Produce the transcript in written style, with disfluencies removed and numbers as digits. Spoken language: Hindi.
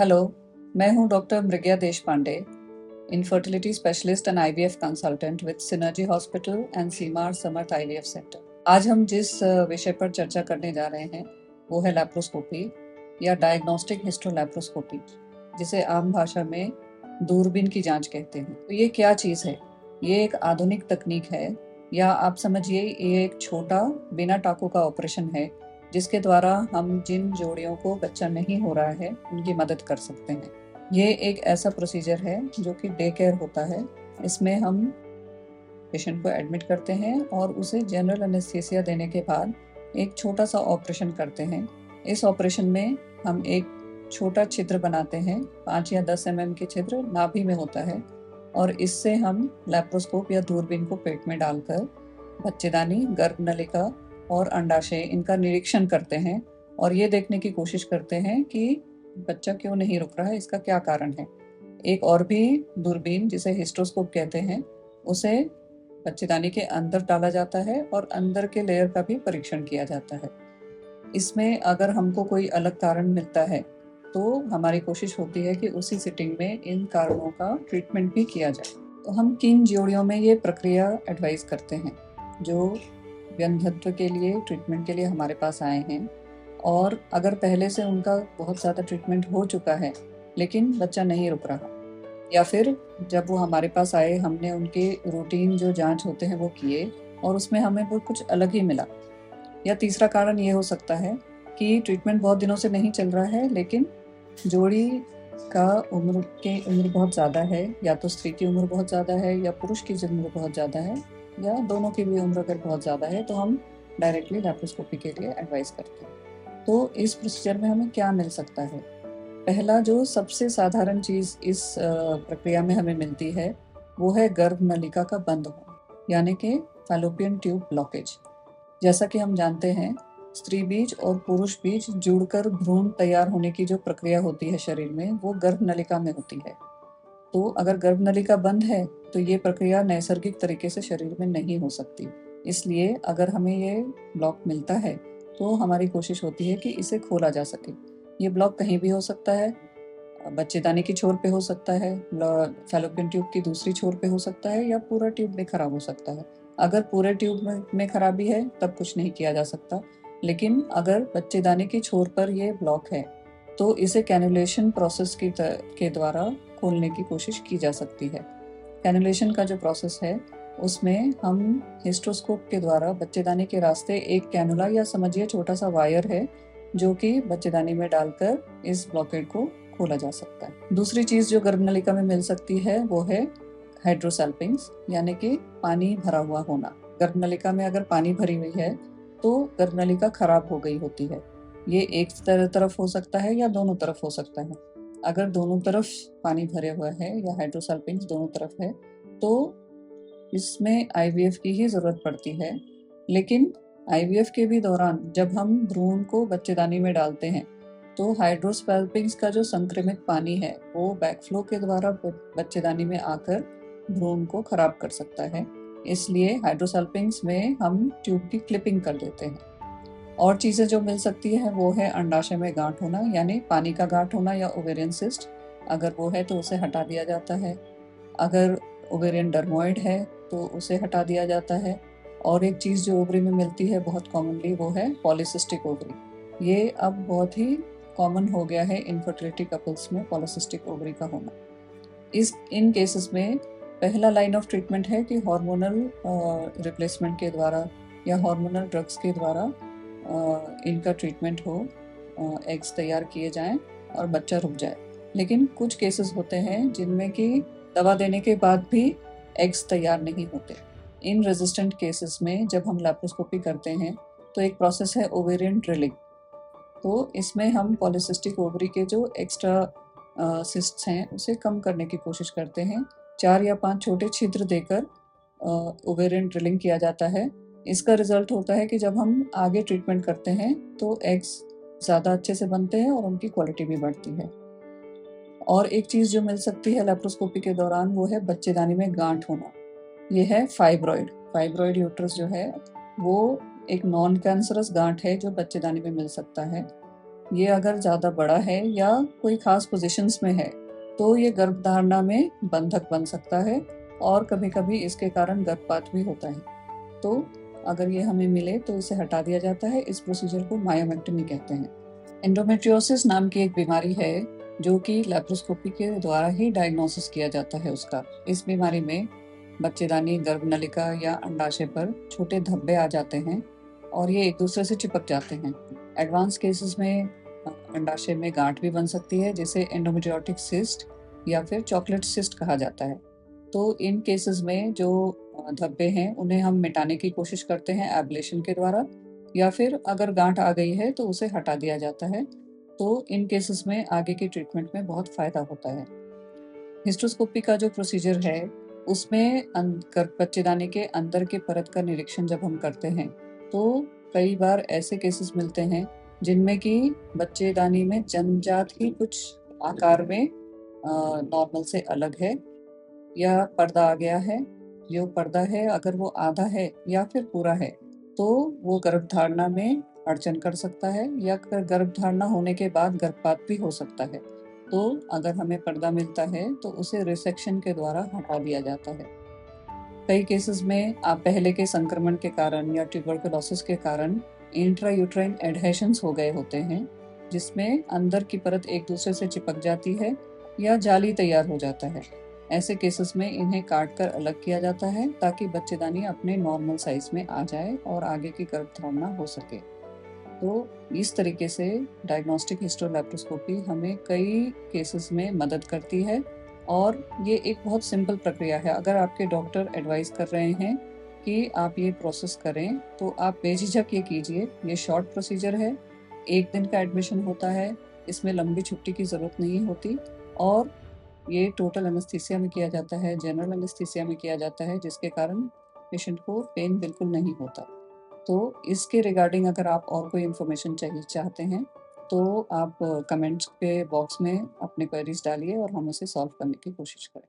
हेलो, मैं हूं doctor Mrigya Deshpande, infertility specialist and IVF consultant with Synergy Hospital and सीमार समर्थ आईवीएफ सेंटर। आज हम जिस विषय पर चर्चा करने जा रहे हैं वो है लैप्रोस्कोपी या डायग्नोस्टिक हिस्टोलैप्रोस्कोपी, जिसे आम भाषा में दूरबीन की जांच कहते हैं। तो ये क्या चीज़ है? ये एक आधुनिक तकनीक है, या आप समझिए ये एक छोटा बिना टाँकों का ऑपरेशन है जिसके द्वारा हम जिन जोड़ियों को बच्चा नहीं हो रहा है उनकी मदद कर सकते हैं। ये एक ऐसा प्रोसीजर है जो कि डे केयर होता है। इसमें हम पेशेंट को एडमिट करते हैं और उसे जनरल एनेस्थीसिया देने के बाद एक छोटा सा ऑपरेशन करते हैं। इस ऑपरेशन में हम एक छोटा छिद्र बनाते हैं, 5 या 10 mm के छिद्र नाभि में होता है, और इससे हम लैप्रोस्कोप या दूरबीन को पेट में डालकर बच्चेदानी, गर्भनलिका और अंडाशय इनका निरीक्षण करते हैं और ये देखने की कोशिश करते हैं कि बच्चा क्यों नहीं रुक रहा है, इसका क्या कारण है। एक और भी दूरबीन जिसे हिस्ट्रोस्कोप कहते हैं, उसे बच्चेदानी के अंदर डाला जाता है और अंदर के लेयर का भी परीक्षण किया जाता है। इसमें अगर हमको कोई अलग कारण मिलता है तो हमारी कोशिश होती है कि उसी सिटिंग में इन कारणों का ट्रीटमेंट भी किया जाए। तो हम किन जोड़ियों में ये प्रक्रिया एडवाइस करते हैं जो व्यंधत्व के लिए ट्रीटमेंट के लिए हमारे पास आए हैं, और अगर पहले से उनका बहुत ज़्यादा ट्रीटमेंट हो चुका है लेकिन बच्चा नहीं रुक रहा, या फिर जब वो हमारे पास आए हमने उनके रूटीन जो जांच होते हैं वो किए और उसमें हमें वो कुछ अलग ही मिला। या तीसरा कारण ये हो सकता है कि ट्रीटमेंट बहुत दिनों से नहीं चल रहा है लेकिन जोड़ी का उम्र बहुत ज़्यादा है, या तो स्त्री की उम्र बहुत ज़्यादा है या पुरुष की उम्र बहुत ज़्यादा है, या दोनों की भी उम्र अगर बहुत ज़्यादा है तो हम डायरेक्टली लैप्रोस्कोपी के लिए एडवाइस करते हैं। तो इस प्रोसीजर में हमें क्या मिल सकता है? पहला जो सबसे साधारण चीज़ इस प्रक्रिया में हमें मिलती है वो है गर्भनलिका का बंद होना, यानी कि फैलोपियन ट्यूब ब्लॉकेज। जैसा कि हम जानते हैं, स्त्री बीज और पुरुष बीज जुड़कर भ्रूण तैयार होने की जो प्रक्रिया होती है शरीर में, वो गर्भनलिका में होती है। तो अगर गर्भनलिका बंद है तो ये प्रक्रिया नैसर्गिक तरीके से शरीर में नहीं हो सकती। इसलिए अगर हमें ये ब्लॉक मिलता है तो हमारी कोशिश होती है कि इसे खोला जा सके। ये ब्लॉक कहीं भी हो सकता है, बच्चेदानी की छोर पे हो सकता है, फैलोपियन ट्यूब की दूसरी छोर पे हो सकता है, या पूरा ट्यूब में खराब हो सकता है। अगर पूरे ट्यूब में खराबी है तब कुछ नहीं किया जा सकता, लेकिन अगर बच्चेदानी की छोर पर ये ब्लॉक है तो इसे कैनुलेशन प्रोसेस के द्वारा खोलने की कोशिश की जा सकती है। कैनुलेशन का जो प्रोसेस है उसमें हम हिस्ट्रोस्कोप के द्वारा बच्चेदानी के रास्ते एक कैनुला या समझिए छोटा सा वायर है जो कि बच्चेदानी में डालकर इस ब्लॉकेट को खोला जा सकता है। दूसरी चीज़ जो गर्भनलिका में मिल सकती है वो है हाइड्रोसल्पिंग्स, यानी कि पानी भरा हुआ होना। गर्भनलिका में अगर पानी भरी हुई है तो गर्भनलिका खराब हो गई होती है। ये एक तरफ हो सकता है या दोनों तरफ हो सकता है। अगर दोनों तरफ पानी भरे हुआ है या हाइड्रोसल्पिंग्स दोनों तरफ है तो इसमें आईवीएफ की ही ज़रूरत पड़ती है। लेकिन आईवीएफ के भी दौरान जब हम भ्रूण को बच्चेदानी में डालते हैं तो हाइड्रोसल्पिंग्स का जो संक्रमित पानी है वो बैकफ्लो के द्वारा बच्चेदानी में आकर भ्रूण को खराब कर सकता है। इसलिए हाइड्रोसल्पिंग्स में हम ट्यूब की क्लिपिंग कर देते हैं। और चीज़ें जो मिल सकती है वो है अंडाशय में गांठ होना, यानी पानी का गांठ होना या ओवेरियन सिस्ट। अगर वो है तो उसे हटा दिया जाता है। अगर ओवेरियन डर्मोइड है तो उसे हटा दिया जाता है। और एक चीज़ जो ओवरी में मिलती है बहुत कॉमनली वो है पॉलीसिस्टिक ओवरी। ये अब बहुत ही कॉमन हो गया है इनफर्टिलिटी कपल्स में पॉलीसिस्टिक ओवरी का होना। इन केसेस में पहला लाइन ऑफ ट्रीटमेंट है कि हार्मोनल रिप्लेसमेंट के द्वारा या हार्मोनल ड्रग्स के द्वारा इनका ट्रीटमेंट हो, एग्स तैयार किए जाएं और बच्चा रुक जाए। लेकिन कुछ केसेस होते हैं जिनमें कि दवा देने के बाद भी एग्स तैयार नहीं होते। इन रेजिस्टेंट केसेस में जब हम लैप्रोस्कोपी करते हैं तो एक प्रोसेस है ओवेरियन ड्रिलिंग। तो इसमें हम पॉलीसिस्टिक ओवरी के जो एक्स्ट्रा सिस्ट्स हैं उसे कम करने की कोशिश करते हैं। 4 या 5 छोटे छिद्र देकर ओवेरियन ड्रिलिंग किया जाता है। इसका रिजल्ट होता है कि जब हम आगे ट्रीटमेंट करते हैं तो एग्स ज़्यादा अच्छे से बनते हैं और उनकी क्वालिटी भी बढ़ती है। और एक चीज़ जो मिल सकती है लैप्रोस्कोपी के दौरान वो है बच्चेदानी में गांठ होना। ये है फाइब्रॉइड यूट्रस जो है वो एक नॉन कैंसरस गांठ है जो बच्चेदानी में मिल सकता है। ये अगर ज़्यादा बड़ा है या कोई ख़ास पोज़ीशंस में है, तो ये गर्भधारणा में बंधक बन सकता है और कभी-कभी इसके कारण गर्भपात भी होता है। तो अगर ये हमें मिले तो इसे हटा दिया जाता है। इस प्रोसीजर को मायोमेक्टमी कहते हैं। एंडोमेट्रियोसिस नाम की एक बीमारी है जो कि लैप्रोस्कोपी के द्वारा ही डायग्नोसिस किया जाता है उसका। इस बीमारी में बच्चेदानी, गर्भनलिका या अंडाशय पर छोटे धब्बे आ जाते हैं और ये एक दूसरे से चिपक जाते हैं। एडवांस केसेस में अंडाशय में गांठ भी बन सकती है जिसे एंडोमेट्रियोटिक सिस्ट या फिर चॉकलेट सिस्ट कहा जाता है। तो इन केसेस में जो धब्बे हैं उन्हें हम मिटाने की कोशिश करते हैं एब्लेशन के द्वारा, या फिर अगर गांठ आ गई है तो उसे हटा दिया जाता है। तो इन केसेस में आगे की ट्रीटमेंट में बहुत फ़ायदा होता है। हिस्टोस्कोपी का जो प्रोसीजर है उसमें बच्चेदानी के अंदर के परत का निरीक्षण जब हम करते हैं तो कई बार ऐसे केसेस मिलते हैं जिनमें कि बच्चेदानी में जन्मजात ही कुछ आकार में नॉर्मल से अलग है या पर्दा आ गया है। जो पर्दा है अगर वो आधा है या फिर पूरा है तो वो गर्भधारणा में अड़चन कर सकता है या गर्भधारणा होने के बाद गर्भपात भी हो सकता है। तो अगर हमें पर्दा मिलता है तो उसे रिसेक्शन के द्वारा हटा दिया जाता है। कई केसेस में आप पहले के संक्रमण के कारण या ट्यूबरकुलोसिस के कारण इंट्रायूट्राइन एडहेशंस हो गए होते हैं जिसमें अंदर की परत एक दूसरे से चिपक जाती है या जाली तैयार हो जाता है। ऐसे केसेस में इन्हें काट कर अलग किया जाता है ताकि बच्चेदानी अपने नॉर्मल साइज में आ जाए और आगे की गर्भधारणा हो सके। तो इस तरीके से डायग्नोस्टिक हिस्टोलैप्रोस्कोपी हमें कई केसेस में मदद करती है और ये एक बहुत सिंपल प्रक्रिया है। अगर आपके डॉक्टर एडवाइस कर रहे हैं कि आप ये प्रोसेस करें तो आप बेझिझक ये कीजिए। ये शॉर्ट प्रोसीजर है, 1 दिन का एडमिशन होता है, इसमें लंबी छुट्टी की ज़रूरत नहीं होती और ये टोटल एनेस्थीसिया में किया जाता है, जनरल एनेस्थीसिया में किया जाता है जिसके कारण पेशेंट को पेन बिल्कुल नहीं होता। तो इसके रिगार्डिंग अगर आप और कोई इन्फॉर्मेशन चाहिए चाहते हैं तो आप कमेंट्स के बॉक्स में अपने क्वेरीज डालिए और हम उसे सॉल्व करने की कोशिश करें।